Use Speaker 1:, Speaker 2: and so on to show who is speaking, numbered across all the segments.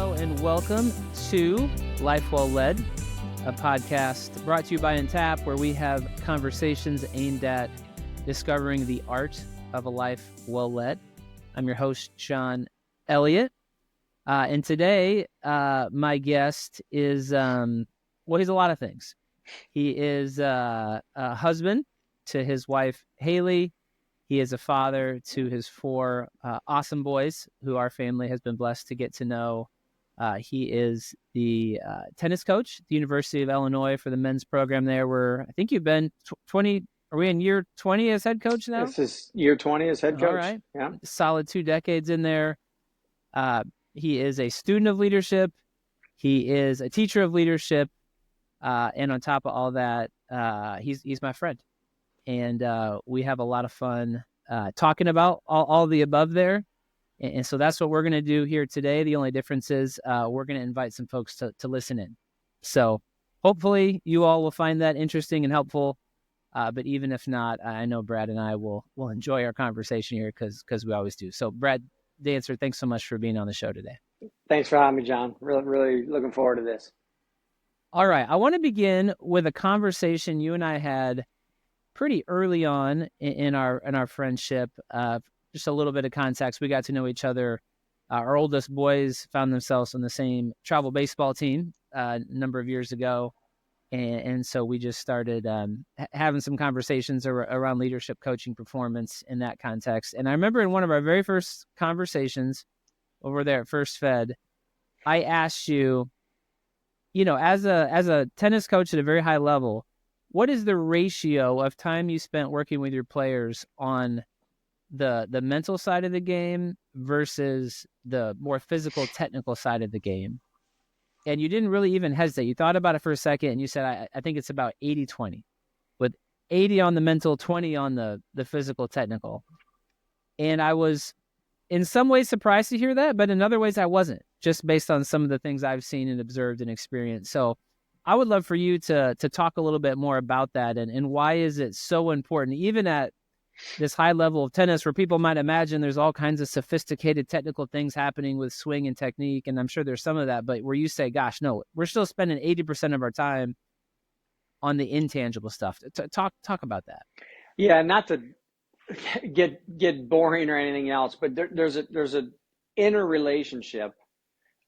Speaker 1: Hello and welcome to Life Well Led, a podcast brought to you by Untap, where we have conversations aimed at discovering the art of a life well led. I'm your host, Sean Elliott. And today, my guest is, he's a lot of things. He is a husband to his wife, Haley. He is a father to his four awesome boys who our family has been blessed to get to know. He is the tennis coach at the University of Illinois for the men's program there, where I think you've been 20. Are we in year 20 as head coach now?
Speaker 2: This is year 20 as head coach.
Speaker 1: All right.
Speaker 2: Yeah.
Speaker 1: Solid 2 decades in there. He is a student of leadership. He is a teacher of leadership. And on top of all that, he's my friend. And we have a lot of fun talking about all the above there. And so that's what we're going to do here today. The only difference is we're going to invite some folks to listen in. So hopefully you all will find that interesting and helpful. But even if not, I know Brad and I will enjoy our conversation here because we always do. So Brad Dancer, thanks so much for being on the show today.
Speaker 2: Thanks for having me, John. Really looking forward to this.
Speaker 1: All right. I want to begin with a conversation you and I had pretty early on in our friendship. Just a little bit of context. We got to know each other. Our oldest boys found themselves on the same travel baseball team a number of years ago. And so we just started having some conversations around leadership, coaching, performance in that context. And I remember in one of our very first conversations over there at First Fed, I asked you, as a tennis coach at a very high level, what is the ratio of time you spent working with your players on the mental side of the game versus the more physical, technical side of the game? And you didn't really even hesitate. You thought about it for a second, and you said, I think it's about 80-20, with 80 on the mental, 20 on the physical, technical. And I was in some ways surprised to hear that, but in other ways I wasn't, just based on some of the things I've seen and observed and experienced. So I would love for you to talk a little bit more about that and why is it so important, even at this high level of tennis where people might imagine there's all kinds of sophisticated technical things happening with swing and technique. And I'm sure there's some of that, but where you say, gosh, no, we're still spending 80% of our time on the intangible stuff. Talk about that.
Speaker 2: Yeah, not to get boring or anything else, but there's an inner relationship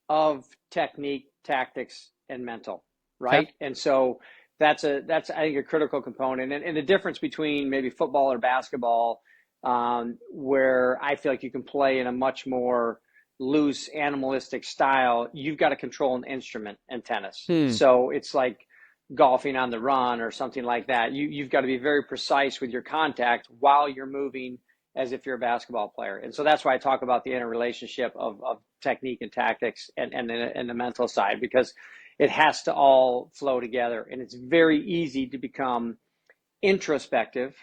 Speaker 2: of technique, tactics, and mental, right?
Speaker 1: Okay.
Speaker 2: And so that's I think a critical component, and the difference between maybe football or basketball, where I feel like you can play in a much more loose, animalistic style. You've got to control an instrument in tennis, so it's like golfing on the run or something like that. You've got to be very precise with your contact while you're moving as if you're a basketball player. And so that's why I talk about the interrelationship of technique and tactics and the mental side, because it has to all flow together. And it's very easy to become introspective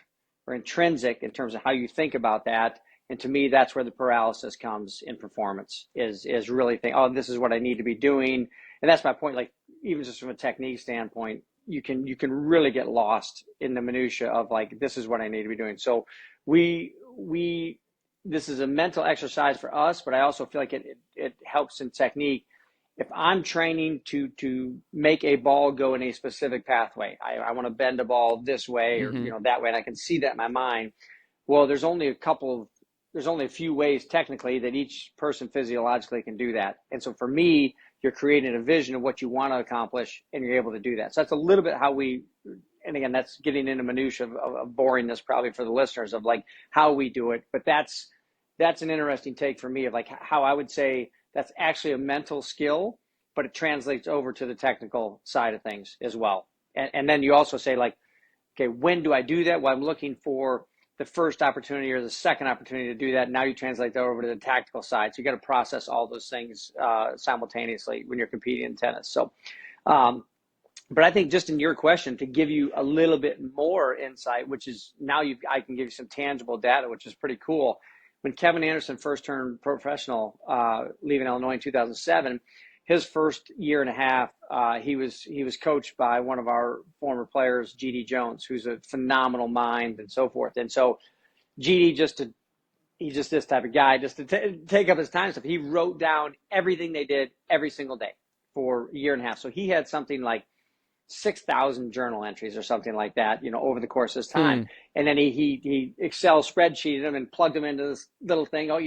Speaker 2: or intrinsic in terms of how you think about that. And to me, that's where the paralysis comes in performance, is really think, oh, this is what I need to be doing. And that's my point. Like, even just from a technique standpoint, you can really get lost in the minutia of like, this is what I need to be doing. So this is a mental exercise for us, but I also feel like it helps in technique. If I'm training to make a ball go in a specific pathway, I want to bend a ball this way or that way, and I can see that in my mind. Well, there's only a few ways technically that each person physiologically can do that. And so for me, you're creating a vision of what you want to accomplish, and you're able to do that. So that's a little bit how we, and again, that's getting into minutia of boringness probably for the listeners of like how we do it. But that's an interesting take for me of like how I would say that's actually a mental skill, but it translates over to the technical side of things as well. And then you also say like, okay, when do I do that? Well, I'm looking for the first opportunity or the second opportunity to do that. Now you translate that over to the tactical side. So you got to process all those things simultaneously when you're competing in tennis. So, but I think just in your question, to give you a little bit more insight, which is now I can give you some tangible data, which is pretty cool. When Kevin Anderson first turned professional, leaving Illinois in 2007, his first year and a half, he was coached by one of our former players, G.D. Jones, who's a phenomenal mind and so forth. And so G.D. he's just this type of guy, just to take up his time stuff. He wrote down everything they did every single day for a year and a half. So he had something like 6,000 journal entries or something like that, over the course of his time.
Speaker 1: Hmm.
Speaker 2: And then he Excel spreadsheeted them and plugged them into this little thing. Oh,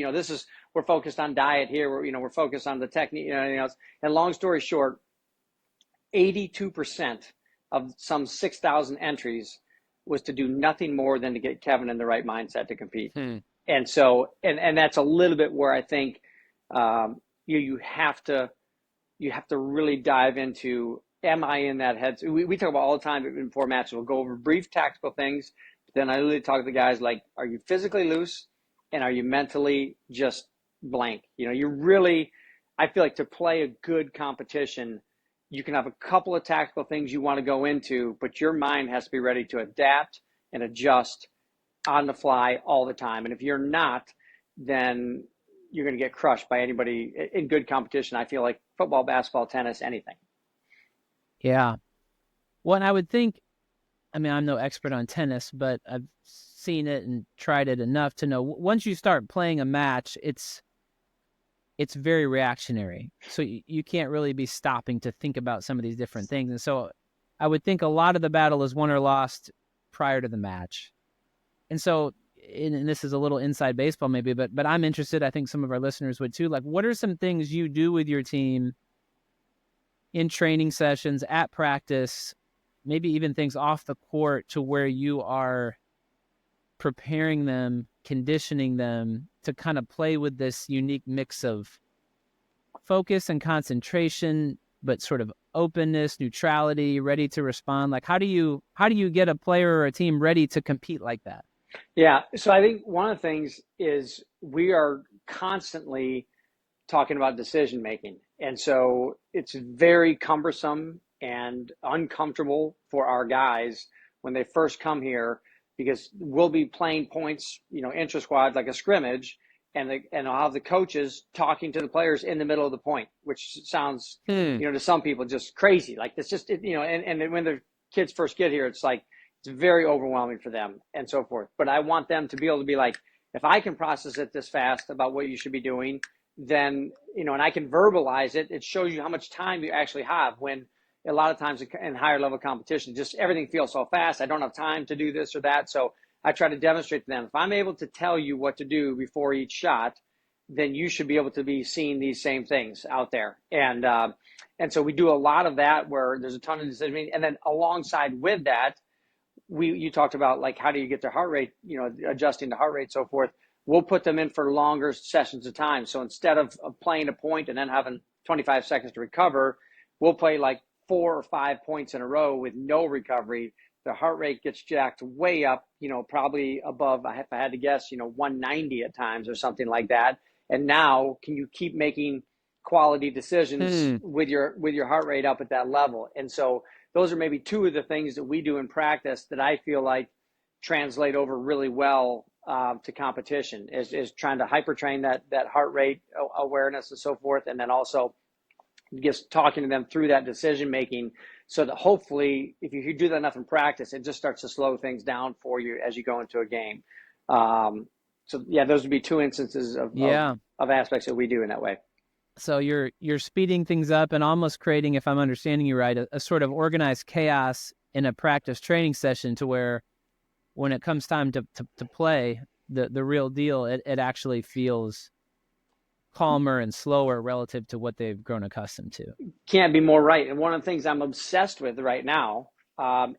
Speaker 2: we're focused on diet here. We're focused on the technique, anything else. And long story short, 82% of some 6,000 entries was to do nothing more than to get Kevin in the right mindset to compete.
Speaker 1: Hmm.
Speaker 2: And so, and that's a little bit where I think you have to really dive into, am I in that head? We talk about all the time before matches. We'll go over brief tactical things. But then I really talk to the guys like, are you physically loose and are you mentally just blank? I feel like to play a good competition, you can have a couple of tactical things you want to go into, but your mind has to be ready to adapt and adjust on the fly all the time. And if you're not, then you're going to get crushed by anybody in good competition. I feel like football, basketball, tennis, anything.
Speaker 1: Yeah. Well, and I would think, I mean, I'm no expert on tennis, but I've seen it and tried it enough to know once you start playing a match, it's very reactionary. So you can't really be stopping to think about some of these different things. And so I would think a lot of the battle is won or lost prior to the match. And so, and this is a little inside baseball maybe, but I'm interested, I think some of our listeners would too. Like, what are some things you do with your team in training sessions, at practice, maybe even things off the court, to where you are preparing them, conditioning them to kind of play with this unique mix of focus and concentration, but sort of openness, neutrality, ready to respond? Like, how do you get a player or a team ready to compete like that?
Speaker 2: Yeah. So I think one of the things is we are constantly talking about decision making. And so it's very cumbersome and uncomfortable for our guys when they first come here, because we'll be playing points, intra squad, like a scrimmage, and I'll have the coaches talking to the players in the middle of the point, which sounds,
Speaker 1: Hmm.
Speaker 2: to some people just crazy. Like it's just, and when the kids first get here, it's like, it's very overwhelming for them and so forth. But I want them to be able to be like, if I can process it this fast about what you should be doing, then, and I can verbalize it, it shows you how much time you actually have. When a lot of times in higher level competition, just everything feels so fast. I don't have time to do this or that. So I try to demonstrate to them, if I'm able to tell you what to do before each shot, then you should be able to be seeing these same things out there. And so we do a lot of that where there's a ton of decision making. And then alongside with that, you talked about like, how do you get their heart rate, adjusting the heart rate, so forth. We'll put them in for longer sessions of time. So instead of playing a point and then having 25 seconds to recover, we'll play like 4 or 5 points in a row with no recovery. The heart rate gets jacked way up, probably above, if I had to guess, 190 at times or something like that. And now, can you keep making quality decisions with your heart rate up at that level? And so those are maybe two of the things that we do in practice that I feel like translate over really well to competition, is trying to hypertrain that heart rate awareness and so forth. And then also just talking to them through that decision making, so that hopefully if you do that enough in practice, it just starts to slow things down for you as you go into a game. So yeah, those would be two instances of aspects that we do in that way.
Speaker 1: So you're speeding things up and almost creating, if I'm understanding you right, a sort of organized chaos in a practice training session, to where when it comes time to play the real deal, it actually feels calmer and slower relative to what they've grown accustomed to.
Speaker 2: Can't be more right. And one of the things I'm obsessed with right now, and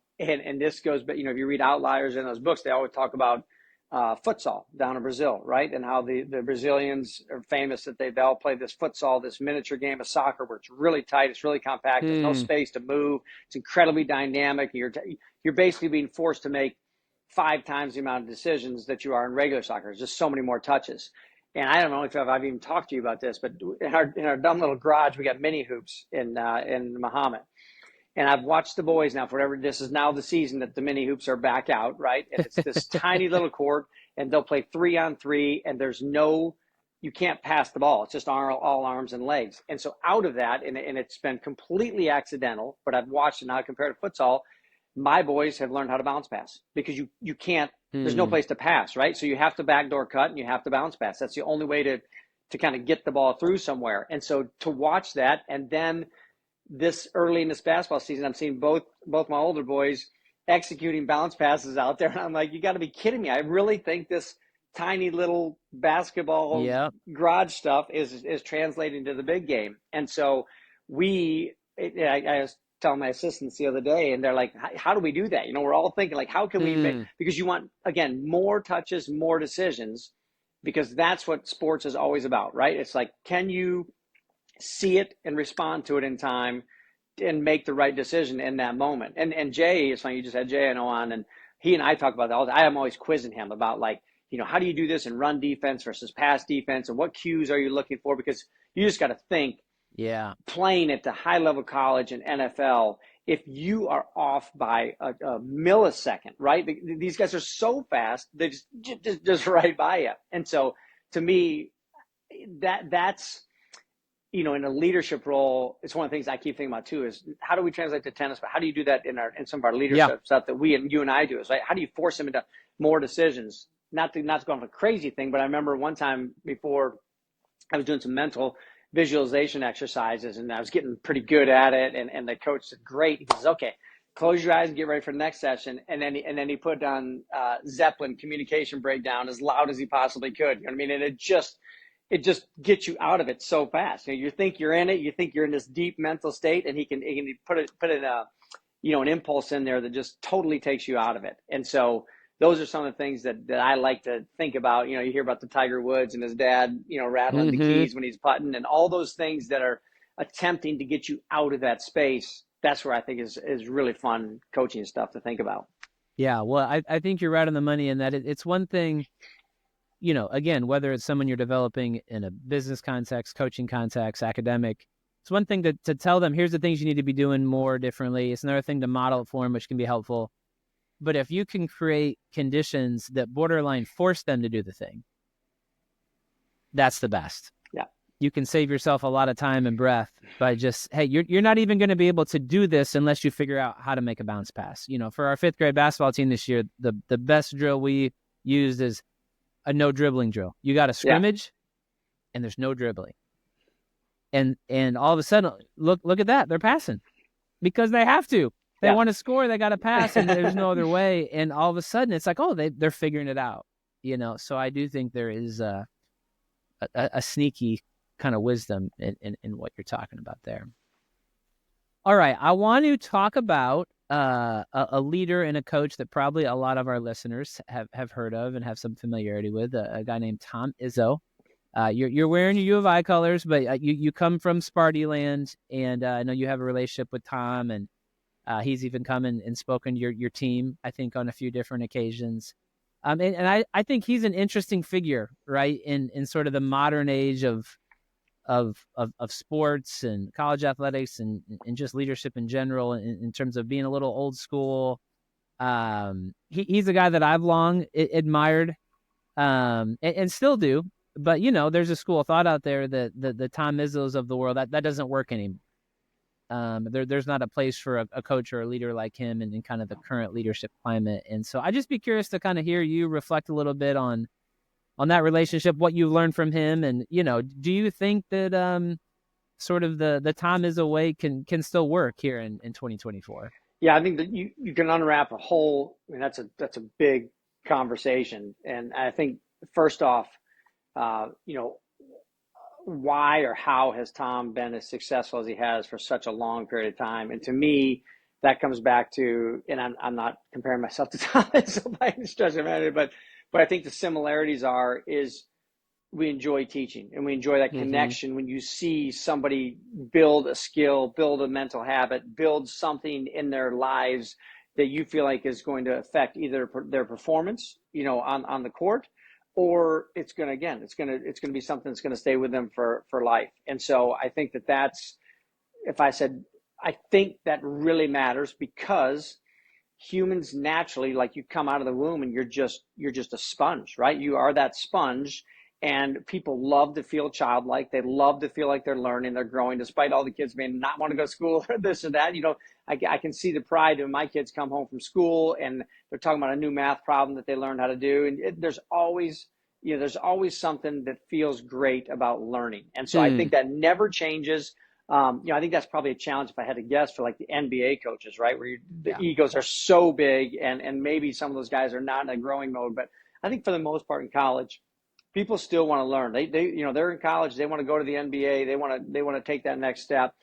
Speaker 2: this goes, but if you read Outliers in those books, they always talk about futsal down in Brazil, right? And how the Brazilians are famous that they'll play this futsal, this miniature game of soccer, where it's really tight, it's really compact, there's no space to move, it's incredibly dynamic. You're basically being forced to make 5 times the amount of decisions that you are in regular soccer. There's just so many more touches. And I don't know if I've even talked to you about this, but in our dumb little garage, we got mini hoops in Muhammad. And I've watched the boys now forever. This is now the season that the mini hoops are back out, right? And it's this tiny little court, and they'll play 3-on-3, and you can't pass the ball. It's just all arms and legs. And so out of that, and it's been completely accidental, but I've watched it now compared to futsal, my boys have learned how to bounce pass, because you can't there's no
Speaker 1: Mm,
Speaker 2: place to pass, right? So you have to backdoor cut and you have to bounce pass. That's the only way to kind of get the ball through somewhere. And so to watch that, and then this early in this basketball season, I'm seeing both my older boys executing bounce passes out there, and I'm like, you got to be kidding me! I really think this tiny little basketball
Speaker 1: yeah.
Speaker 2: garage stuff is translating to the big game. And so I was telling my assistants the other day, and they're like, how do we do that? We're all thinking like, how can we make,
Speaker 1: Mm,
Speaker 2: because you want, again, more touches, more decisions, because that's what sports is always about, right? It's like, can you see it and respond to it in time and make the right decision in that moment? And Jay, it's funny, you just had Jay I know on, and he and I talk about that all the time. I am always quizzing him about, like, how do you do this in run defense versus pass defense, and what cues are you looking for? Because you just got to think,
Speaker 1: yeah.
Speaker 2: playing at the high level college and NFL, if you are off by a millisecond, right? These guys are so fast, they just right by you. And so to me, that's in a leadership role, it's one of the things I keep thinking about too, is how do we translate to tennis, but how do you do that in some of our
Speaker 1: Yeah.
Speaker 2: leadership stuff that you and I do? Is like, how do you force them into more decisions? Not to go on a crazy thing, but I remember one time before, I was doing some mental visualization exercises, and I was getting pretty good at it. And the coach said, "Great." He says, "Okay, close your eyes and get ready for the next session." And then he put on Zeppelin Communication Breakdown as loud as he possibly could. You know what I mean? And it just gets you out of it so fast. You think you're in it, you think you're in this deep mental state, and he can put in an impulse in there that just totally takes you out of it. And so those are some of the things that I like to think about. You hear about the Tiger Woods and his dad, rattling the
Speaker 1: Hmm.
Speaker 2: keys when he's putting, and all those things that are attempting to get you out of that space. That's where I think is really fun coaching stuff to think about.
Speaker 1: Yeah. Well, I think you're right on the money in that it's one thing, again, whether it's someone you're developing in a business context, coaching context, academic, it's one thing to tell them, here's the things you need to be doing more differently. It's another thing to model it for them, which can be helpful. But if you can create conditions that borderline force them to do the thing, that's the best.
Speaker 2: Yeah.
Speaker 1: You can save yourself a lot of time and breath by just, hey, you're not even going to be able to do this unless you figure out how to make a bounce pass. For our 5th grade basketball team this year, the best drill we used is a no dribbling drill. You got a
Speaker 2: Yeah.
Speaker 1: scrimmage and there's no dribbling. And all of a sudden, look at that. They're passing because they have to. They
Speaker 2: Yeah.
Speaker 1: want to score, they got to pass, and there's no other way. And all of a sudden, it's like, oh, they're figuring it out. So I do think there is a sneaky kind of wisdom in what you're talking about there. All right, I want to talk about a leader and a coach that probably a lot of our listeners have heard of and have some familiarity with, a guy named Tom Izzo. You're wearing your U of I colors, but you come from Sparty land, and I know you have a relationship with Tom, and he's even come and spoken to your team, I think, on a few different occasions. And I think he's an interesting figure, right, in sort of the modern age of sports and college athletics and just leadership in general, in terms of being a little old school. He's a guy that I've long admired, and still do. But there's a school of thought out there that the Tom Izzos of the world, that doesn't work anymore. There's not a place for a coach or a leader like him in kind of the current leadership climate. And so I'd just be curious to kind of hear you reflect a little bit on that relationship, what you've learned from him, and do you think that sort of the Tom Izzo way can still work here in 2024?
Speaker 2: Yeah, I think that you can unwrap a whole. I mean, that's a big conversation, and I think first off, uh, you know, why or how has Tom been as successful as he has for such a long period of time? And to me, that comes back to, and I'm not comparing myself to Tom by any stretch of it, but I think the similarities is we enjoy teaching, and we enjoy that
Speaker 1: Mm-hmm.
Speaker 2: connection when you see somebody build a skill, build a mental habit, build something in their lives that you feel like is going to affect either their performance, on the court, or it's going to be something that's going to stay with them for life. And so I think that's, if I said, I think that really matters, because humans naturally, like, you come out of the womb and you're just a sponge, right? You are that sponge, And people love to feel childlike. They love to feel like they're learning, they're growing, despite all the kids may not want to go to school or this or that. I can see the pride when my kids come home from school and they're talking about a new math problem that they learned how to do. And there's always something that feels great about learning. And so I
Speaker 1: Hmm.
Speaker 2: think that never changes. I think that's probably a challenge if I had to guess for like the NBA coaches, right? The
Speaker 1: Yeah.
Speaker 2: egos are so big and maybe some of those guys are not in a growing mode. But I think for the most part in college, people still want to learn. They're in college. They want to go to the NBA. They want to take that next step.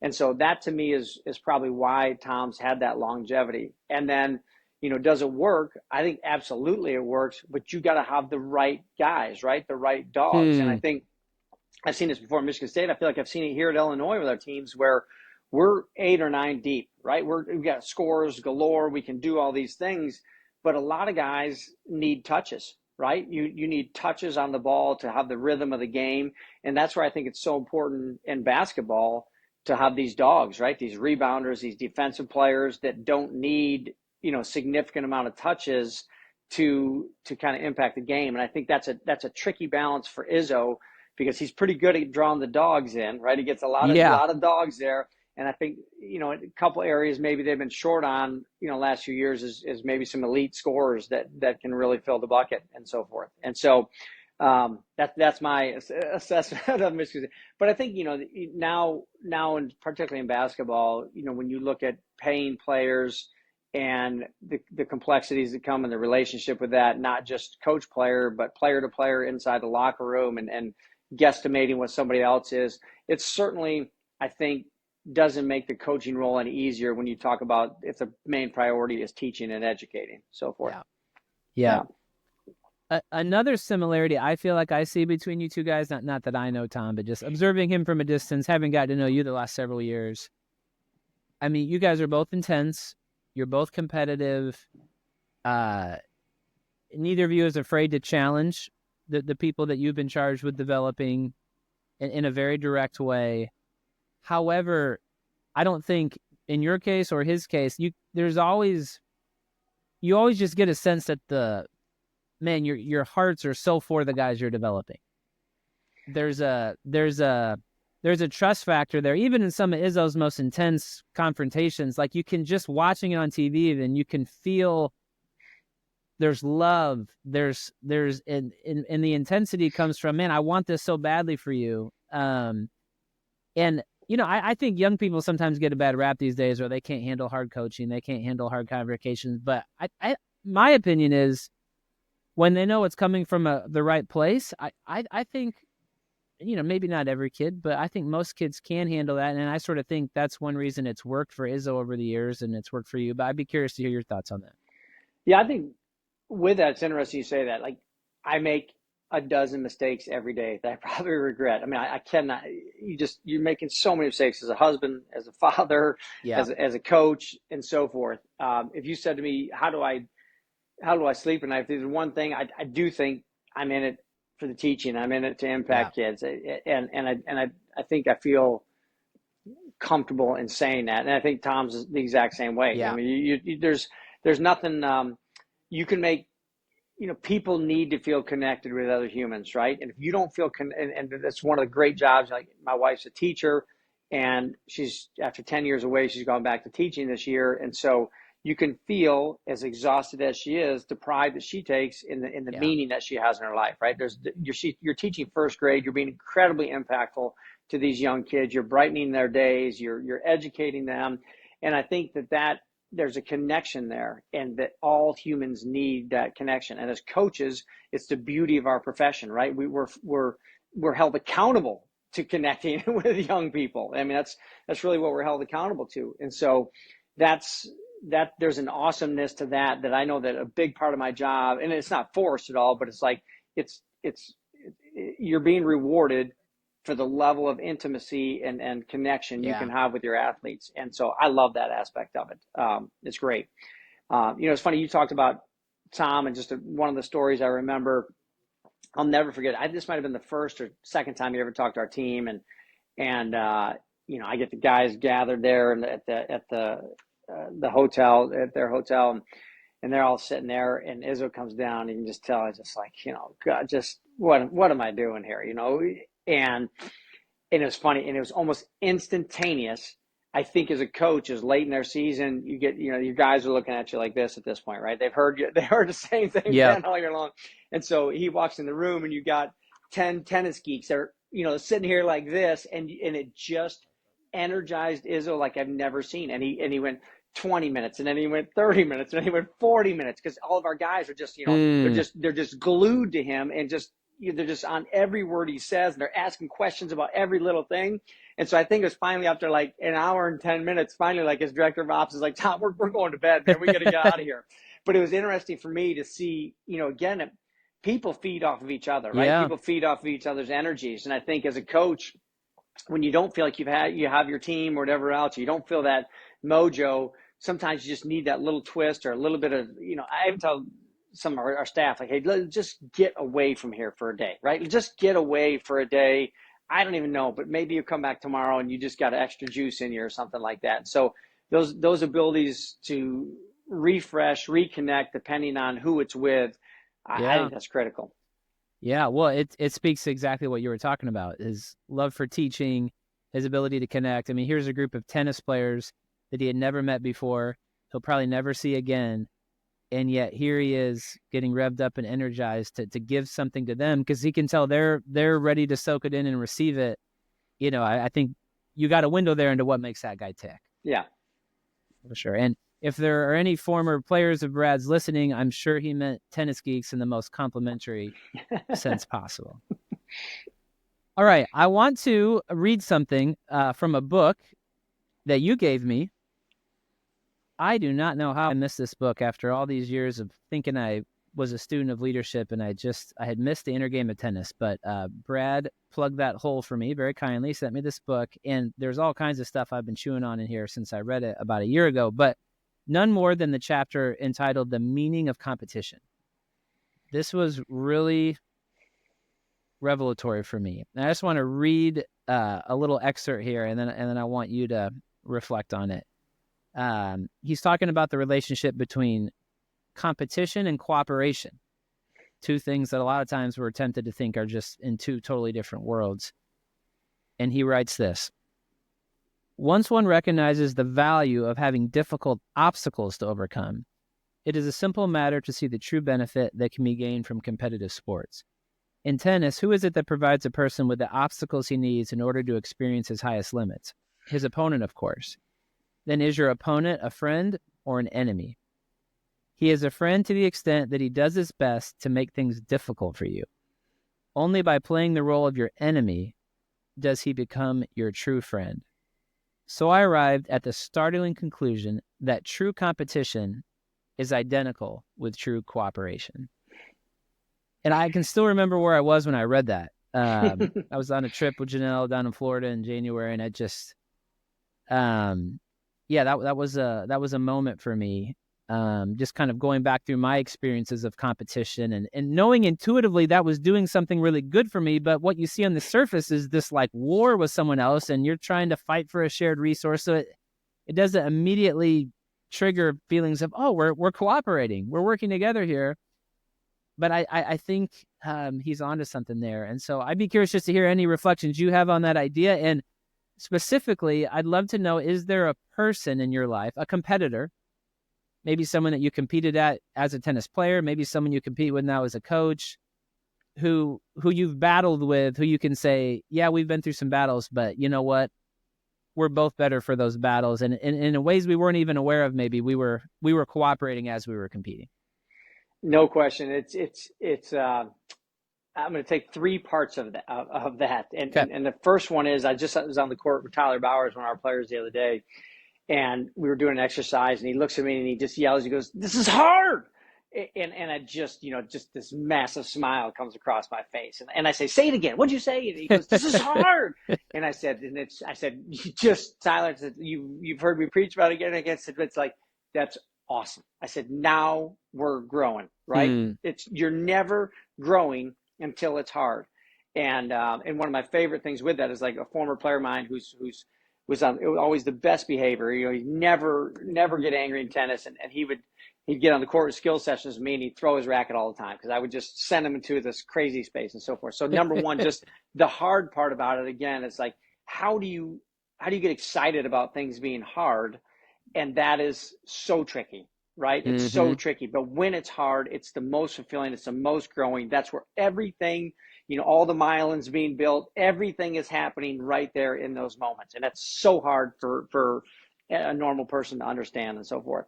Speaker 2: And so that to me is probably why Tom's had that longevity. And then, does it work? I think absolutely it works, but you got to have the right guys, right? The right dogs. And I
Speaker 1: Hmm.
Speaker 2: think I've seen this before in Michigan State. I feel like I've seen it here at Illinois with our teams where we're 8 or 9 deep, right? We've got scores galore. We can do all these things, but a lot of guys need touches, right? You need touches on the ball to have the rhythm of the game, and that's where I think it's so important in basketball to have these dogs, right? These rebounders, these defensive players that don't need significant amount of touches to kind of impact the game. And I think that's a tricky balance for Izzo because he's pretty good at drawing the dogs in, right? He gets a lot of
Speaker 1: Yeah.
Speaker 2: lot of dogs there, and I think a couple areas maybe they've been short on last few years is maybe some elite scorers that can really fill the bucket and so forth. And so that's my assessment of Michigan. But I think now and particularly in basketball, when you look at paying players and the complexities that come in the relationship with that, not just coach player, but player to player inside the locker room and guesstimating what somebody else is. It certainly, I think, doesn't make the coaching role any easier when you talk about if the main priority is teaching and educating, so forth.
Speaker 1: Yeah. Yeah.
Speaker 2: Yeah.
Speaker 1: Another similarity I feel like I see between you two guys, not that I know Tom, but just observing him from a distance, having got to know you the last several years. I mean, you guys are both intense. You're both competitive. Uh, Neither of you is afraid to challenge the people that you've been charged with developing in a very direct way. However, I don't think in your case or his case, you always just get a sense that your hearts are so for the guys you're developing. There's a trust factor there, even in some of Izzo's most intense confrontations. Like you can just watching it on TV, then you can feel there's love. And the intensity comes from, man, I want this so badly for you. And I think young people sometimes get a bad rap these days, or they can't handle hard coaching, they can't handle hard convocations. But my opinion is, when they know it's coming from the right place, I think, maybe not every kid, but I think most kids can handle that. And I sort of think that's one reason it's worked for Izzo over the years and it's worked for you. But I'd be curious to hear your thoughts on that.
Speaker 2: Yeah, I think with that, it's interesting you say that. Like, I make a dozen mistakes every day that I probably regret. I mean, I cannot. You're making so many mistakes as a husband, as a father,
Speaker 1: Yeah.
Speaker 2: as a coach, and so forth. If you said to me, how do I sleep at night? If there's one thing, I do think I'm in it for the teaching. I'm in it to
Speaker 1: Yeah.
Speaker 2: impact kids, and I think I feel comfortable in saying that. And I think Tom's the exact same way. I
Speaker 1: Yeah.
Speaker 2: mean, there's nothing you can make. People need to feel connected with other humans, right? And if you don't feel and that's one of the great jobs. Like, my wife's a teacher, and she's, after 10 years away, she's gone back to teaching this year, and so you can feel, as exhausted as she is, the pride that she takes in the
Speaker 1: Yeah.
Speaker 2: meaning that she has in her life, right? You're teaching first grade. You're being incredibly impactful to these young kids. You're brightening their days. You're educating them, and I think that there's a connection there, and that all humans need that connection. And as coaches, it's the beauty of our profession, right? We're held accountable to connecting with young people. I mean, that's really what we're held accountable to. And so there's an awesomeness to that I know that a big part of my job, and it's not forced at all, but it's like it's you're being rewarded for the level of intimacy and connection you
Speaker 1: Yeah.
Speaker 2: can have with your athletes. And so I love that aspect of it. It's great. It's funny, you talked about Tom, and just one of the stories I remember, I'll never forget. This might have been the first or second time you ever talked to our team, and I get the guys gathered there and at the hotel, at their hotel, and they're all sitting there, and Izzo comes down, and you can just tell, it's just like, God, just what am I doing here? And it was funny, and it was almost instantaneous. I think as a coach, as late in their season, you get, your guys are looking at you like this at this point, right? They heard the same thing
Speaker 1: Yep.
Speaker 2: Ben all year long. And so he walks in the room and you got 10 tennis geeks that are, sitting here like this, and it just energized Izzo like I've never seen. And he went 20 minutes, and then he went 30 minutes, and then he went 40 minutes, because all of our guys are just,
Speaker 1: Mm.
Speaker 2: they're just glued to him, and just, they're just on every word he says, and they're asking questions about every little thing. And so I think it was finally after like an hour and 10 minutes, finally, like his director of ops is like, Tom, we're going to bed, man. We got to get out of here. But it was interesting for me to see, again, people feed off of each other, right?
Speaker 1: Yeah.
Speaker 2: People feed off of each other's energies. And I think as a coach, when you don't feel like you have your team or whatever else, you don't feel that mojo, sometimes you just need that little twist or a little bit of, I even tell some of our staff, like, hey, let's just get away from here for a day, right? Just get away for a day. I don't even know, but maybe you come back tomorrow and you just got extra juice in you or something like that. So those abilities to refresh, reconnect, depending on who it's with, I
Speaker 1: Yeah.
Speaker 2: think that's critical.
Speaker 1: Yeah. Well, it speaks to exactly what you were talking about, his love for teaching, his ability to connect. I mean, here's a group of tennis players that he had never met before. He'll probably never see again. And yet here he is getting revved up and energized to give something to them, because he can tell they're ready to soak it in and receive it. I think you got a window there into what makes that guy tick.
Speaker 2: Yeah.
Speaker 1: For sure. And if there are any former players of Brad's listening, I'm sure he meant tennis geeks in the most complimentary sense possible. All right. I want to read something from a book that you gave me. I do not know how I missed this book after all these years of thinking I was a student of leadership, and I had missed the inner game of tennis. But Brad plugged that hole for me very kindly, sent me this book, and there's all kinds of stuff I've been chewing on in here since I read it about a year ago, but none more than the chapter entitled "The Meaning of Competition." This was really revelatory for me. And I just want to read a little excerpt here, and then I want you to reflect on it. He's talking about the relationship between competition and cooperation, two things that a lot of times we're tempted to think are just in two totally different worlds. And he writes this: once one recognizes the value of having difficult obstacles to overcome, it is a simple matter to see the true benefit that can be gained from competitive sports. In tennis, who is it that provides a person with the obstacles he needs in order to experience his highest limits? His opponent, of course. Then is your opponent a friend or an enemy? He is a friend to the extent that he does his best to make things difficult for you. Only by playing the role of your enemy does he become your true friend. So I arrived at the startling conclusion that true competition is identical with true cooperation. And I can still remember where I was when I read that. I was on a trip with Janelle down in Florida in January, and I just, that was a moment for me. Just kind of going back through my experiences of competition and knowing intuitively that was doing something really good for me. But what you see on the surface is this like war with someone else, and you're trying to fight for a shared resource. So it doesn't immediately trigger feelings of, oh, we're cooperating, we're working together here. But I think he's onto something there. And so I'd be curious just to hear any reflections you have on that idea. And specifically, I'd love to know, is there a person in your life, a competitor, maybe someone that you competed at as a tennis player, maybe someone you compete with now as a coach, who you've battled with, who you can say, yeah, we've been through some battles, but you know what? We're both better for those battles. And in ways we weren't even aware of, maybe we were cooperating as we were competing.
Speaker 2: No question. I'm going to take three parts of that.
Speaker 1: Okay.
Speaker 2: And the first one is, I was on the court with Tyler Bowers, one of our players, the other day, and we were doing an exercise, and he looks at me and he just yells, he goes, "This is hard." And I just, just this massive smile comes across my face. And I say, "Say it again. What'd you say?" And he goes, "This is hard." And I said, "Tyler, you've heard me preach about it again and again." It's like, that's awesome. I said, "Now we're growing, right?" You're never growing until it's hard. And one of my favorite things with that is, like, a former player of mine who's was always the best behavior. He never get angry in tennis, and he would he'd get on the court with skill sessions with me, and he'd throw his racket all the time because I would just send him into this crazy space and so forth. So number one, just the hard part about it again, it's like how do you get excited about things being hard? And that is so tricky, right? It's so
Speaker 1: Mm-hmm.
Speaker 2: tricky. But when it's hard, it's the most fulfilling, it's the most growing. That's where everything, all the myelins being built, everything is happening right there in those moments. And that's so hard for a normal person to understand and so forth.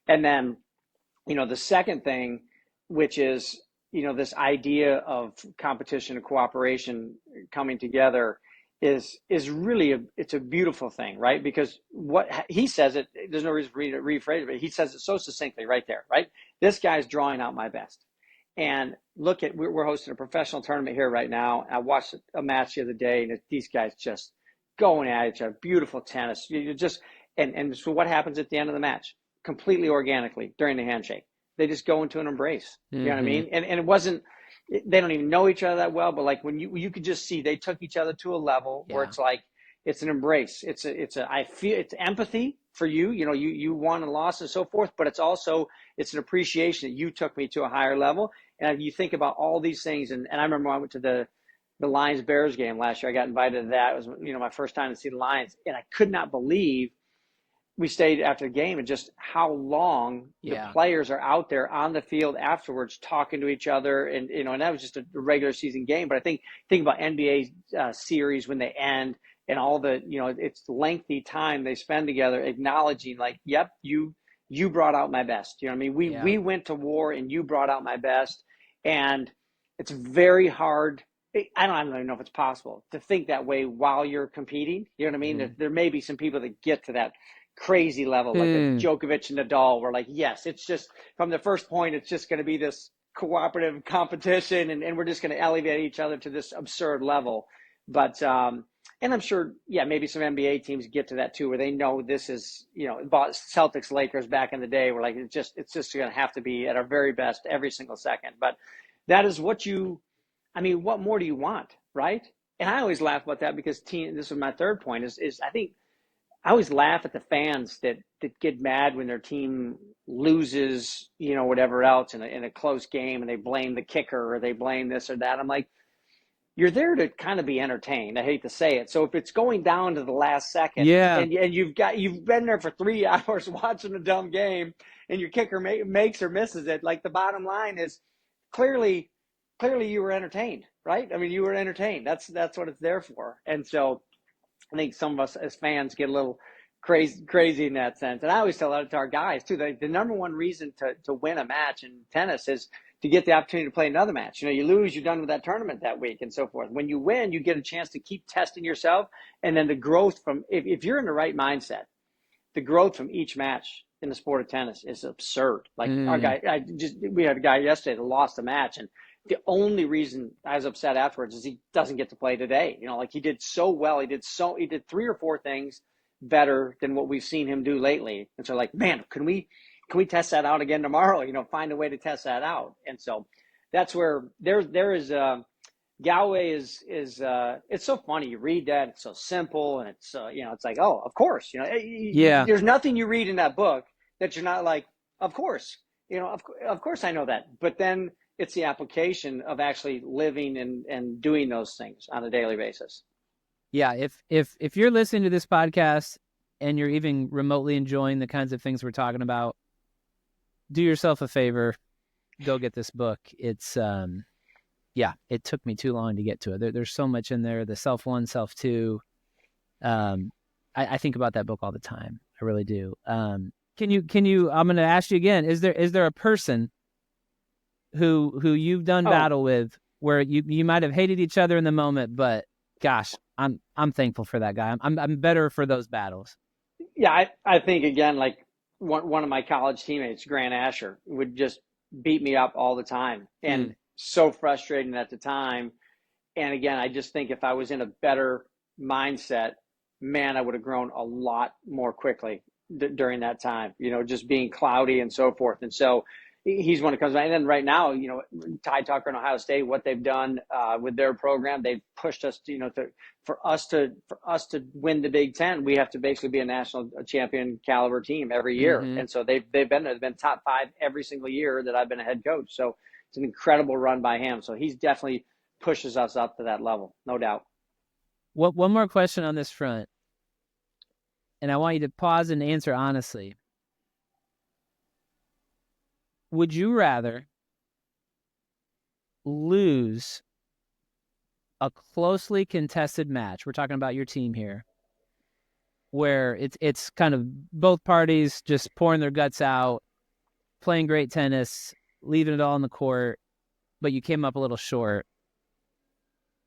Speaker 2: And then, the second thing, which is, this idea of competition and cooperation coming together is really it's a beautiful thing, right? Because what he says it, there's no reason for me to rephrase it, but he says it so succinctly right there, right? This guy's drawing out my best. And look at, we're hosting a professional tournament here right now. I watched a match the other day, and these guys just going at each other, beautiful tennis. You just, and so what happens at the end of the match? Completely organically during the handshake, they just go into an embrace. You know what I
Speaker 1: Mm-hmm.
Speaker 2: mean? And it wasn't, they don't even know each other that well, but like when you could just see they took each other to a level where
Speaker 1: Yeah.
Speaker 2: it's like it's an embrace. I feel it's empathy for you. You won and lost and so forth, but it's also it's an appreciation that you took me to a higher level. And you think about all these things, and I remember when I went to the Lions Bears game last year. I got invited to that. It was my first time to see the Lions, and I could not believe we stayed after the game and just how long the
Speaker 1: Yeah.
Speaker 2: players are out there on the field afterwards talking to each other. And, and that was just a regular season game. But I think about NBA series when they end and all the, it's lengthy time they spend together acknowledging like, yep, you brought out my best. You know what I mean?
Speaker 1: Yeah.
Speaker 2: We went to war and you brought out my best. And it's very hard. I don't even know if it's possible to think that way while you're competing. You know what I mean?
Speaker 1: Mm-hmm.
Speaker 2: There may be some people that get to that crazy level, like a Djokovic and Nadal, where like, yes, it's just from the first point, it's just going to be this cooperative competition, and we're just going to elevate each other to this absurd level. But and I'm sure, yeah, maybe some NBA teams get to that too, where they know this is, Celtics, Lakers back in the day, where like it's just going to have to be at our very best every single second. But that is what what more do you want, right? And I always laugh about that because this is my third point is I think I always laugh at the fans that get mad when their team loses, whatever else in a close game, and they blame the kicker or they blame this or that. I'm like, you're there to kind of be entertained. I hate to say it. So if it's going down to the last second,
Speaker 1: Yeah.
Speaker 2: and you've been there for 3 hours watching a dumb game, and your kicker makes or misses it, like the bottom line is clearly you were entertained, right? I mean, you were entertained. That's what it's there for. And so I think some of us as fans get a little crazy in that sense. And I always tell that to our guys too. The number one reason to win a match in tennis is to get the opportunity to play another match. You lose, you're done with that tournament that week and so forth. When you win, you get a chance to keep testing yourself. And then the growth from, if you're in the right mindset, the growth from each match in the sport of tennis is absurd. Like our
Speaker 1: Mm.
Speaker 2: guy, we had a guy yesterday that lost a match, and the only reason I was upset afterwards is he doesn't get to play today. Like he did so well. He did 3 or 4 things better than what we've seen him do lately. And so like, man, can we test that out again tomorrow? Find a way to test that out. And so that's where there is Galway is it's so funny. You read that, it's so simple, and it's it's like, oh, of course,
Speaker 1: Yeah.
Speaker 2: there's nothing you read in that book that you're not like, of course, of course I know that. But then it's the application of actually living and doing those things on a daily basis.
Speaker 1: Yeah. If you're listening to this podcast and you're even remotely enjoying the kinds of things we're talking about, do yourself a favor, go get this book. It's yeah, it took me too long to get to it. There's so much in there. The self one, self two. I think about that book all the time. I really do. Can you? I'm going to ask you again. Is there a person who you've done battle with where you might have hated each other in the moment, but gosh, I'm thankful for that guy. I'm better for those battles.
Speaker 2: Yeah, I think again, like one of my college teammates, Grant Asher, would just beat me up all the time, and so frustrating at the time. And again, I just think if I was in a better mindset, man, I would have grown a lot more quickly during that time, just being cloudy and so forth. And so, he's one that comes. And then right now, Ty Tucker and Ohio State, what they've done with their program, they've pushed us to, for us to win the Big Ten, we have to basically be a national champion caliber team every year.
Speaker 1: Mm-hmm.
Speaker 2: And so they've been top five every single year that I've been a head coach. So it's an incredible run by him. So he's definitely pushes us up to that level, no doubt.
Speaker 1: One more question on this front, and I want you to pause and answer honestly. Would you rather lose a closely contested match? We're talking about your team here, where it's kind of both parties just pouring their guts out, playing great tennis, leaving it all on the court, but you came up a little short,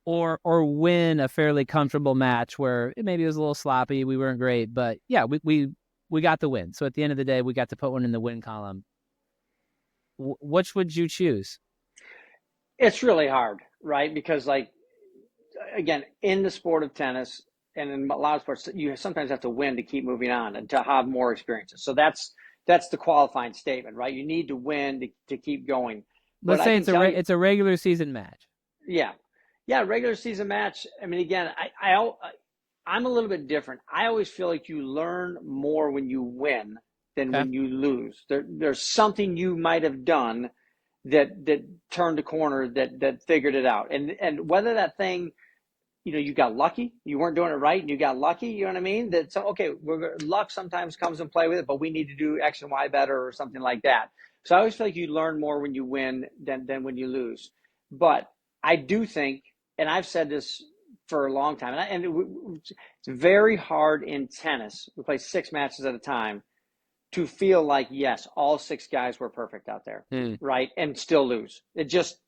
Speaker 1: or win a fairly comfortable match where maybe it was a little sloppy, we weren't great, but yeah, we got the win. So at the end of the day, we got to put one in the win column. Which would you choose?
Speaker 2: It's really hard, right? Because again, in the sport of tennis and in a lot of sports, you sometimes have to win to keep moving on and to have more experiences. So that's the qualifying statement, right? You need to win to keep going. But
Speaker 1: Let's
Speaker 2: I
Speaker 1: say
Speaker 2: can tell you,
Speaker 1: it's a regular season match.
Speaker 2: yeah, yeah, regular season match. I mean, again, I'm a little bit different. I always feel like you learn more when you win than
Speaker 1: Okay.
Speaker 2: when you lose. There's something you might have done that turned the corner, that figured it out, and whether that thing, you got lucky, you weren't doing it right, and you got lucky. You know what I mean? That so okay, luck sometimes comes and play with it, but we need to do X and Y better or something like that. So I always feel like you learn more when you win than when you lose. But I do think, and I've said this for a long time, it's very hard in tennis. We play 6 matches at a time to feel like, yes, all 6 guys were perfect out there,
Speaker 1: Hmm.
Speaker 2: right, and still lose. It just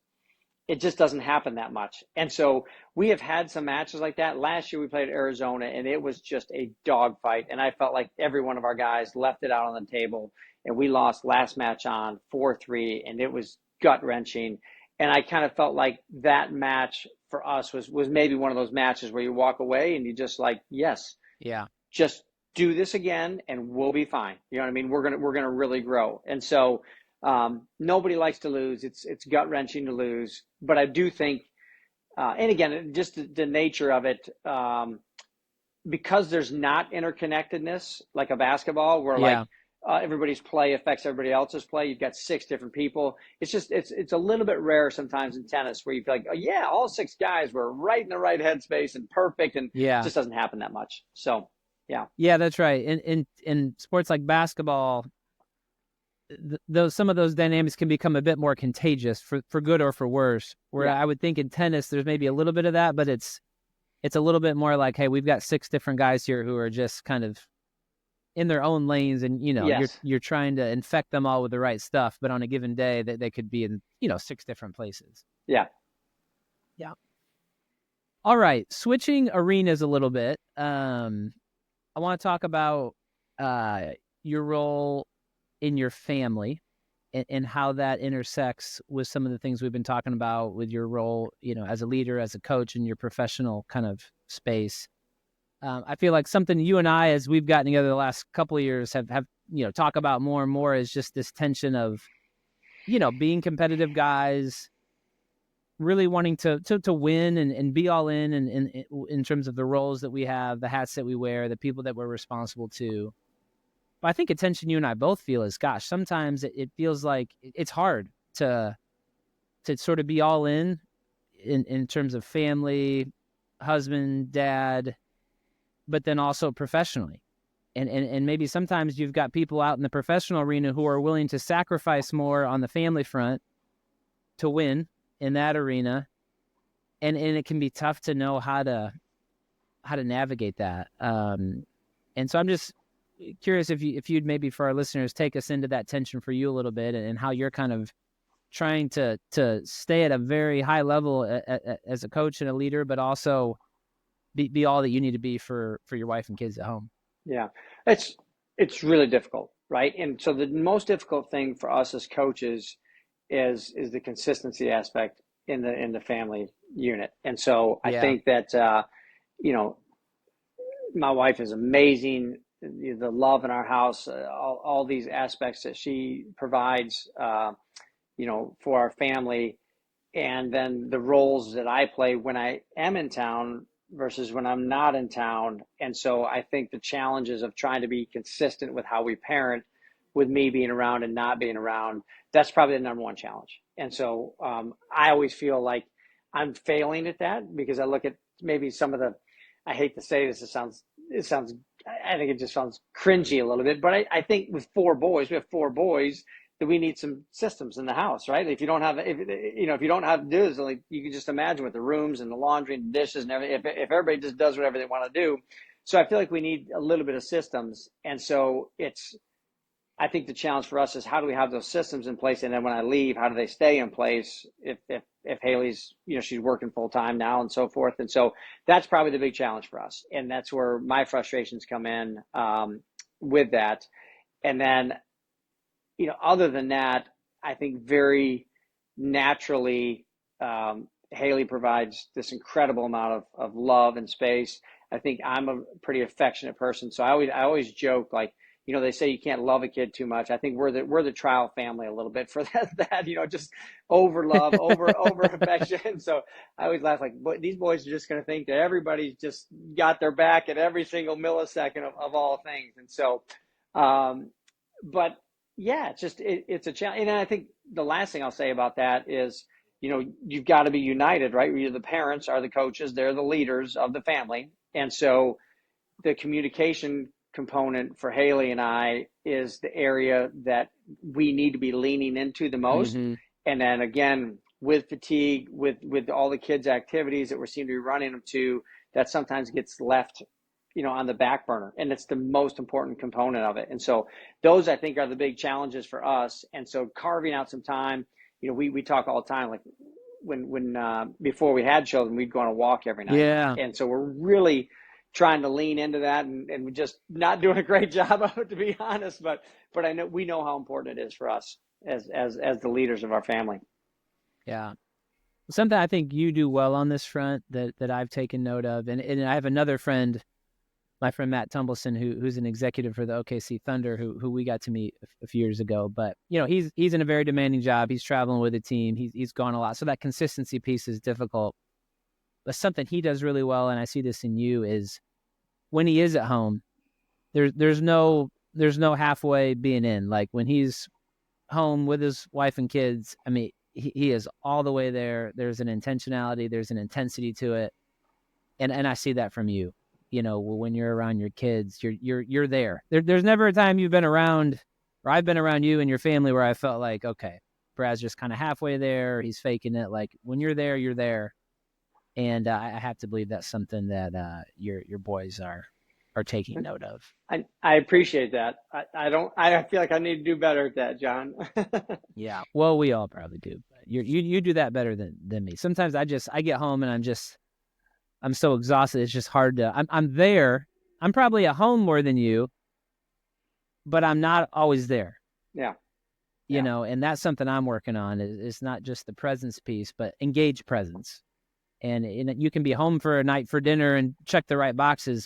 Speaker 2: doesn't happen that much. And so we have had some matches like that. Last year we played Arizona, and it was just a dogfight. And I felt like every one of our guys left it out on the table, and we lost last match on 4-3, and it was gut wrenching. And I kind of felt like that match for us was maybe one of those matches where you walk away and you just like, yes,
Speaker 1: Yeah.
Speaker 2: just do this again and we'll be fine. You know what I mean? We're gonna really grow. And so nobody likes to lose. It's gut wrenching to lose, but I do think, and again, just the nature of it, because there's not interconnectedness like a basketball, where
Speaker 1: Yeah.
Speaker 2: everybody's play affects everybody else's play. You've got 6 different people. It's a little bit rare sometimes in tennis where you feel like, oh yeah, all 6 guys were right in the right headspace and perfect, and it
Speaker 1: Yeah.
Speaker 2: just doesn't happen that much. So yeah,
Speaker 1: Yeah, that's right. In sports like basketball, those some of those dynamics can become a bit more contagious for good or for worse. Where
Speaker 2: yeah,
Speaker 1: I would think in tennis, there's maybe a little bit of that, but it's a little bit more like, hey, we've got 6 different guys here who are just kind of in their own lanes, and
Speaker 2: yes,
Speaker 1: you're trying to infect them all with the right stuff, but on a given day that they could be in 6 different places.
Speaker 2: yeah.
Speaker 1: Yeah. All right, switching arenas a little bit. I want to talk about your role in your family, and how that intersects with some of the things we've been talking about with your role, as a leader, as a coach in your professional kind of space. I feel like something you and I, as we've gotten together the last couple of years, have talk about more and more, is just this tension of, being competitive guys, really wanting to win and be all in terms of the roles that we have, the hats that we wear, the people that we're responsible to. But I think a tension you and I both feel is, gosh, sometimes it feels like it's hard to sort of be all in terms of family, husband, dad, but then also professionally. And maybe sometimes you've got people out in the professional arena who are willing to sacrifice more on the family front to win in that arena. And it can be tough to know how to navigate that. And so I'm just curious if you'd maybe, for our listeners, take us into that tension for you a little bit, and how you're kind of trying to stay at a very high level as a coach and a leader, but also be all that you need to be for your wife and kids at home.
Speaker 2: Yeah, it's really difficult, right? And so the most difficult thing for us as coaches is the consistency aspect in the family unit. And so I
Speaker 1: Yeah.
Speaker 2: think that you know my wife is amazing. the love in our house, all these aspects that she provides, for our family, and then the roles that I play when I am in town versus when I'm not in town. And so I think the challenges of trying to be consistent with how we parent, with me being around and not being around, that's probably the number one challenge. And so I always feel like I'm failing at that, because I look at maybe some of the, I hate to say this, I think it just sounds cringy a little bit, but I think with we have 4 boys, that we need some systems in the house, right? If you don't have, if you don't have dudes, like, you can just imagine with the rooms and the laundry and the dishes and everything, if everybody just does whatever they want to do. So I feel like we need a little bit of systems. And so I think the challenge for us is, how do we have those systems in place? And then when I leave, how do they stay in place if Haley's, she's working full time now and so forth. And so that's probably the big challenge for us. And that's where my frustrations come in with that. And then, other than that, I think very naturally, Haley provides this incredible amount of love and space. I think I'm a pretty affectionate person, so I always joke, like, they say you can't love a kid too much. I think we're the trial family a little bit for that just over love, over affection. So I always laugh, like, these boys are just going to think that everybody's just got their back at every single millisecond of all things. And so, but yeah, it's a challenge. And I think the last thing I'll say about that is, you've got to be united, right? The parents are the coaches, they're the leaders of the family. And so the communication component for Haley and I is the area that we need to be leaning into the most.
Speaker 1: Mm-hmm.
Speaker 2: And then again, with fatigue, with all the kids' activities that we seem to be running them to, that sometimes gets left, on the back burner. And it's the most important component of it. And so those, I think, are the big challenges for us. And so carving out some time, we talk all the time, like when before we had children, we'd go on a walk every night.
Speaker 1: Yeah.
Speaker 2: And so we're really trying to lean into that, and we're just not doing a great job of it, to be honest. But I know we know how important it is for us as the leaders of our family.
Speaker 1: Yeah. Something I think you do well on this front that I've taken note of, and I have another friend, my friend Matt Tumbleson, who's an executive for the OKC Thunder, who we got to meet a few years ago. But he's in a very demanding job. He's traveling with a team. He's gone a lot, so that consistency piece is difficult. But something he does really well, and I see this in you, is when he is at home, there's no halfway being in. Like when he's home with his wife and kids, I mean, he is all the way there. There's an intentionality, there's an intensity to it, and I see that from you. When you're around your kids, you're there. There's never a time you've been around, or I've been around you and your family, where I felt like, okay, Brad's just kind of halfway there. He's faking it. Like when you're there, you're there. And I have to believe that's something that your boys are taking note of.
Speaker 2: I appreciate that. I feel like I need to do better at that, John.
Speaker 1: Yeah. Well, we all probably do. But you do that better than me. Sometimes I get home and I'm so exhausted. It's just hard to. I'm there. I'm probably at home more than you, but I'm not always there.
Speaker 2: Yeah.
Speaker 1: And that's something I'm working on. It's not just the presence piece, but engaged presence. And you can be home for a night for dinner and check the right boxes,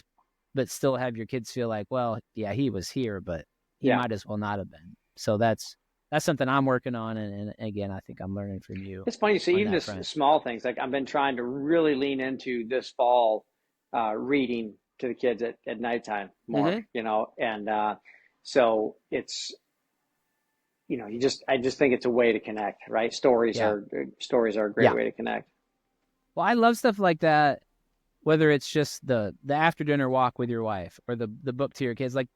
Speaker 1: but still have your kids feel like, well, yeah, he was here, but he might as well not have been. So that's something I'm working on. And again, I think I'm learning from you.
Speaker 2: It's funny. So even just small things, like I've been trying to really lean into this fall, reading to the kids at nighttime more, and so it's, I just think it's a way to connect, right? Stories are a great way to connect.
Speaker 1: Well, I love stuff like that, whether it's just the after dinner walk with your wife or the book to your kids. Like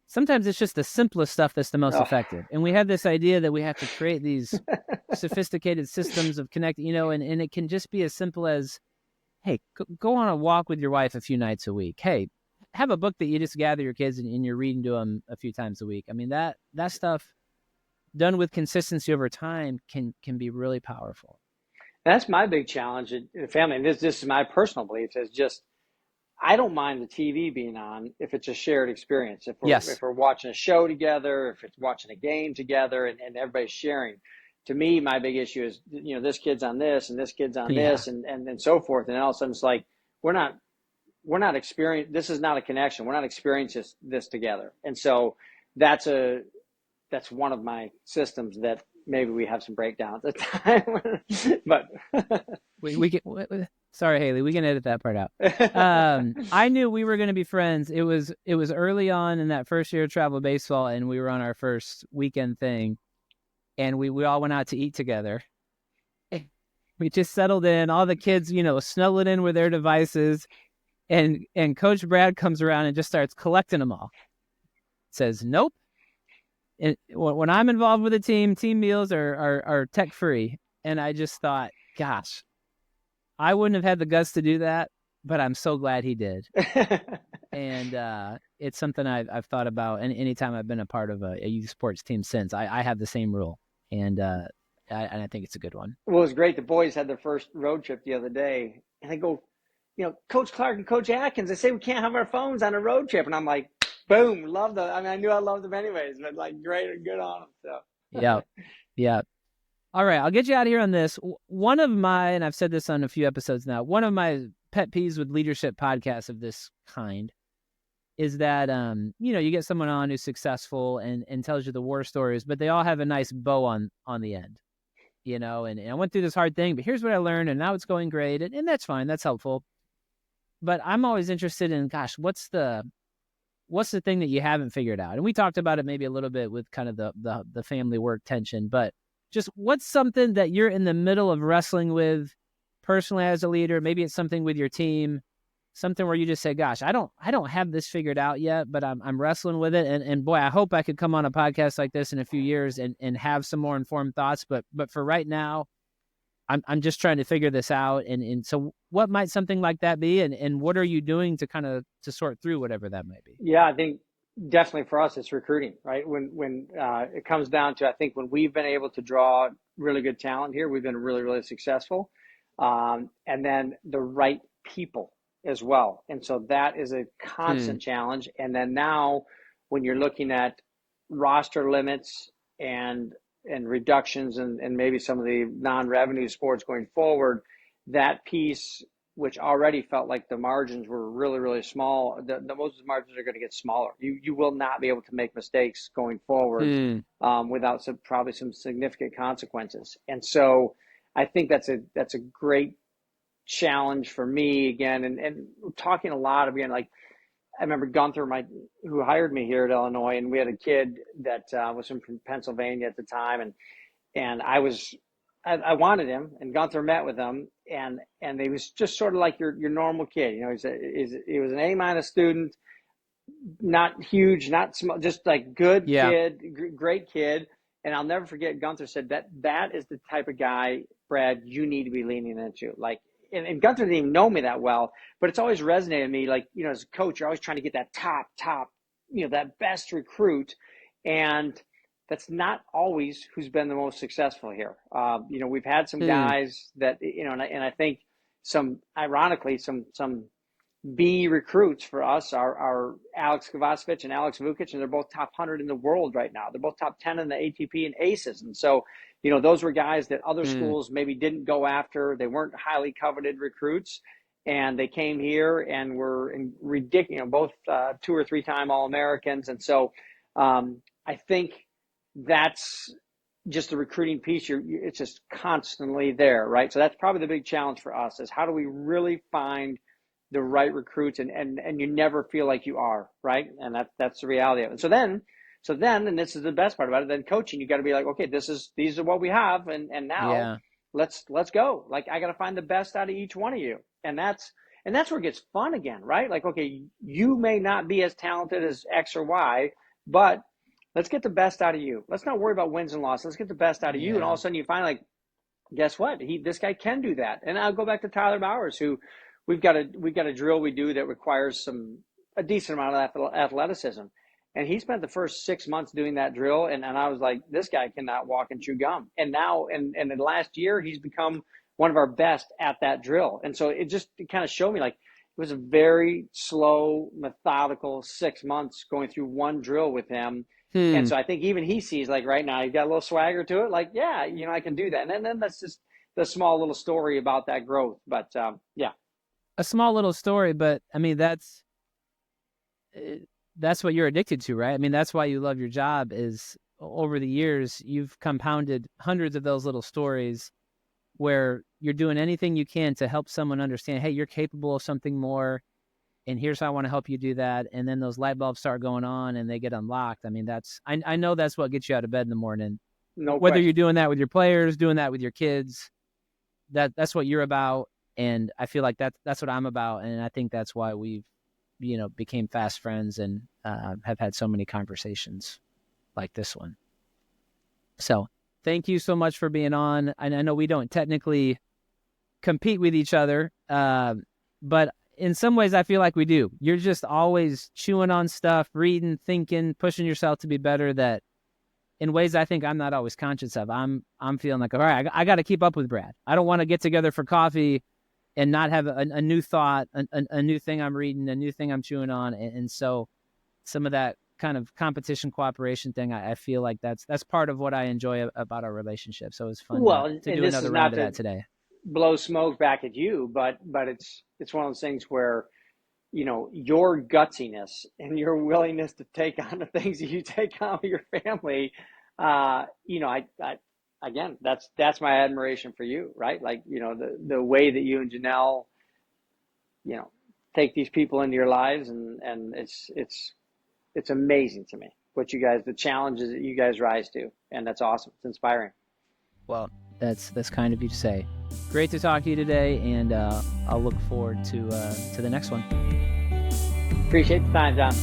Speaker 1: sometimes it's just the simplest stuff that's the most effective. And we have this idea that we have to create these sophisticated systems of connecting, and it can just be as simple as, hey, go on a walk with your wife a few nights a week. Hey, have a book that you just gather your kids and you're reading to them a few times a week. I mean, that stuff done with consistency over time can be really powerful.
Speaker 2: That's my big challenge in the family. And this is my personal belief, is just, I don't mind the TV being on if it's a shared experience. If we're watching a show together, if it's watching a game together and everybody's sharing. To me, my big issue is, this kid's on this and this kid's on this and so forth. And all of a sudden it's like, we're not we're not experienced. This is not a connection. We're not experiencing this together. And so that's one of my systems that maybe we have some breakdowns at time, but
Speaker 1: We can. Sorry, Haley. We can edit that part out. I knew we were going to be friends. It was early on in that first year of travel baseball, and we were on our first weekend thing, and we all went out to eat together. We just settled in. All the kids, snuggling in with their devices, and Coach Brad comes around and just starts collecting them all. Says nope. And when I'm involved with a team meals are tech free, and I just thought, gosh, I wouldn't have had the guts to do that, but I'm so glad he did. And it's something I've thought about, and anytime I've been a part of a youth sports team since, I have the same rule, and I think it's a good one.
Speaker 2: Well, it was great. The boys had their first road trip the other day, and they go, Coach Clark and Coach Atkins, they say we can't have our phones on a road trip, and I'm like, boom, love them. I mean, I knew I loved them anyways, but like, great and good on them. So
Speaker 1: yeah. All right, I'll get you out of here on this. One of my, and I've said this on a few episodes now, one of my pet peeves with leadership podcasts of this kind is that, you get someone on who's successful and tells you the war stories, but they all have a nice bow on the end, and I went through this hard thing, but here's what I learned, and now it's going great, and that's fine, that's helpful. But I'm always interested in, gosh, what's the thing that you haven't figured out? And we talked about it maybe a little bit with kind of the family work tension, but just what's something that you're in the middle of wrestling with personally as a leader? Maybe it's something with your team, something where you just say, gosh, I don't have this figured out yet, but I'm wrestling with it. And boy, I hope I could come on a podcast like this in a few years and have some more informed thoughts. But for right now, I'm just trying to figure this out. And so what might something like that be? And what are you doing to kind of to sort through whatever that might be?
Speaker 2: yeah, I think definitely for us, it's recruiting, right? When it comes down to, I think when we've been able to draw really good talent here, we've been really, really successful. And then the right people as well. And so that is a constant challenge. And then now when you're looking at roster limits and reductions and maybe some of the non-revenue sports going forward, that piece, which already felt like the margins were really, really small, the most margins are going to get smaller. You will not be able to make mistakes going forward without probably some significant consequences. And so I think that's a great challenge for me again. And talking a lot again, like I remember Gunther, who hired me here at Illinois, and we had a kid that was from Pennsylvania at the time, and I wanted him, and Gunther met with him, and he was just sort of like your normal kid. He was an A- student, not huge, not small, just like good kid, great kid. And I'll never forget, Gunther said that is the type of guy, Brad, you need to be leaning into. Like, and Gunther didn't even know me that well, but it's always resonated with me. Like, as a coach, you're always trying to get that top, that best recruit. And that's not always who's been the most successful here. We've had some guys that, and I think ironically, some B recruits for us are Alex Kovacevic and Alex Vukic, and they're both top 100 in the world right now. They're both top 10 in the ATP and ACEs. And so, those were guys that other schools maybe didn't go after. They weren't highly coveted recruits, and they came here and were ridiculous, both 2 or 3 time All-Americans. And so I think that's just the recruiting piece. It's just constantly there, right? So that's probably the big challenge for us is how do we really find the right recruits and you never feel like you are, right? And that's the reality of it. So then, and this is the best part about it, then coaching, you got to be like, okay, these are what we have. And now let's go. Like, I got to find the best out of each one of you. And that's where it gets fun again, right? Like, okay, you may not be as talented as X or Y, but let's get the best out of you. Let's not worry about wins and losses. Let's get the best out of you. And all of a sudden you find like, guess what? This guy can do that. And I'll go back to Tyler Bowers, who we've got a drill we do that requires a decent amount of athleticism. And he spent the first 6 months doing that drill. And I was like, this guy cannot walk and chew gum. And now, in the last year, he's become one of our best at that drill. And so it kind of showed me like it was a very slow, methodical 6 months going through one drill with him. And so I think even he sees like right now, he got a little swagger to it. Like, yeah, I can do that. And then that's just the small little story about that growth. But yeah.
Speaker 1: a small little story, but I mean, that's what you're addicted to, right? I mean, that's why you love your job is over the years, you've compounded hundreds of those little stories where you're doing anything you can to help someone understand, hey, you're capable of something more, and here's how I want to help you do that. And then those light bulbs start going on and they get unlocked. I mean, I know that's what gets you out of bed in the morning.
Speaker 2: No
Speaker 1: Whether you're
Speaker 2: question.
Speaker 1: doing that with your players, doing that with your kids, that's what you're about. And I feel like that's what I'm about. And I think that's why we've, became fast friends and have had so many conversations like this one. So thank you so much for being on. I know we don't technically compete with each other, but in some ways I feel like we do. You're just always chewing on stuff, reading, thinking, pushing yourself to be better, that in ways I think I'm not always conscious of. I'm feeling like, all right, I got to keep up with Brad. I don't want to get together for coffee and not have a new thought, a new thing I'm reading, a new thing I'm chewing on. And so some of that kind of competition cooperation thing, I feel like that's part of what I enjoy about our relationship. So it was fun
Speaker 2: Well,
Speaker 1: to
Speaker 2: and
Speaker 1: do
Speaker 2: this
Speaker 1: another
Speaker 2: is
Speaker 1: round
Speaker 2: not
Speaker 1: of
Speaker 2: to
Speaker 1: that today.
Speaker 2: blow smoke back at you, but it's one of those things where your gutsiness and your willingness to take on the things that you take on with your family, I again, that's my admiration for you, right? Like, the way that you and Janelle, you know, take these people into your lives, and it's amazing to me what you guys, the challenges that you guys rise to, and that's awesome. It's inspiring.
Speaker 1: Well, that's kind of you to say. Great to talk to you today, and I'll look forward to the next one.
Speaker 2: Appreciate the time, John.